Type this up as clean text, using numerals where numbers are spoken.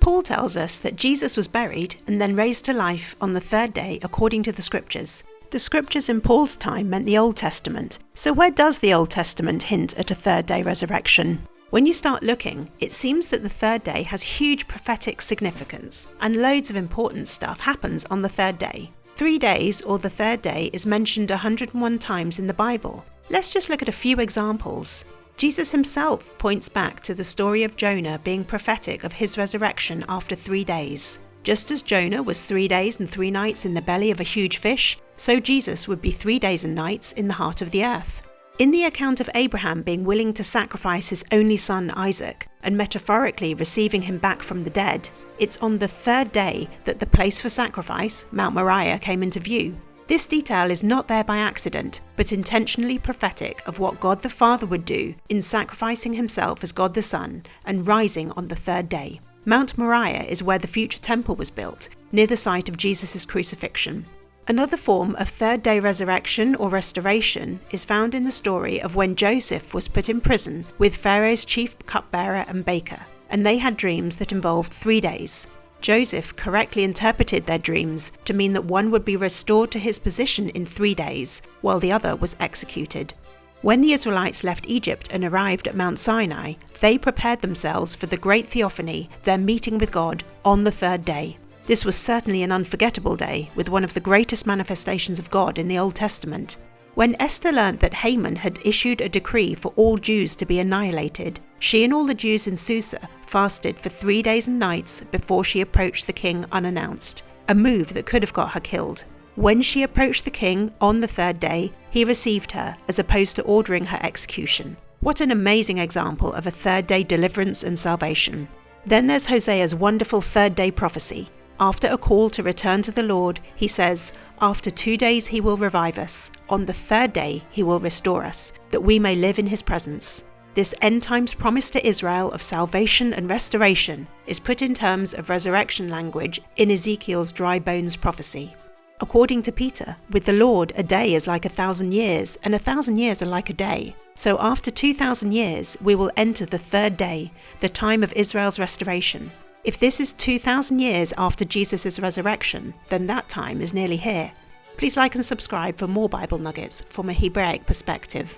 Paul tells us that Jesus was buried and then raised to life on the third day according to the Scriptures. The Scriptures in Paul's time meant the Old Testament. So where does the Old Testament hint at a third day resurrection? When you start looking, it seems that the third day has huge prophetic significance, and loads of important stuff happens on the third day. 3 days, or the third day, is mentioned 101 times in the Bible. Let's just look at a few examples. Jesus himself points back to the story of Jonah being prophetic of his resurrection after 3 days. Just as Jonah was 3 days and 3 nights in the belly of a huge fish, so Jesus would be 3 days and nights in the heart of the earth. In the account of Abraham being willing to sacrifice his only son Isaac, and metaphorically receiving him back from the dead, it's on the third day that the place for sacrifice, Mount Moriah, came into view. This detail is not there by accident, but intentionally prophetic of what God the Father would do in sacrificing himself as God the Son and rising on the third day. Mount Moriah is where the future temple was built, near the site of Jesus' crucifixion. Another form of third day resurrection or restoration is found in the story of when Joseph was put in prison with Pharaoh's chief cupbearer and baker, and they had dreams that involved 3 days. Joseph correctly interpreted their dreams to mean that one would be restored to his position in 3 days, while the other was executed. When the Israelites left Egypt and arrived at Mount Sinai, they prepared themselves for the great theophany, their meeting with God, on the third day. This was certainly an unforgettable day, with one of the greatest manifestations of God in the Old Testament. When Esther learnt that Haman had issued a decree for all Jews to be annihilated, she and all the Jews in Susa fasted for 3 days and nights before she approached the king unannounced, a move that could have got her killed. When she approached the king on the third day, he received her as opposed to ordering her execution. What an amazing example of a third day deliverance and salvation. Then there's Hosea's wonderful third day prophecy. After a call to return to the Lord, he says, "After 2 days he will revive us. On the third day he will restore us, that we may live in his presence." This end times promise to Israel of salvation and restoration is put in terms of resurrection language in Ezekiel's dry bones prophecy. According to Peter, with the Lord a day is like 1,000 years, and 1,000 years are like a day. So after 2,000 years we will enter the third day, the time of Israel's restoration. If this is 2,000 years after Jesus' resurrection, then that time is nearly here. Please like and subscribe for more Bible nuggets from a Hebraic perspective.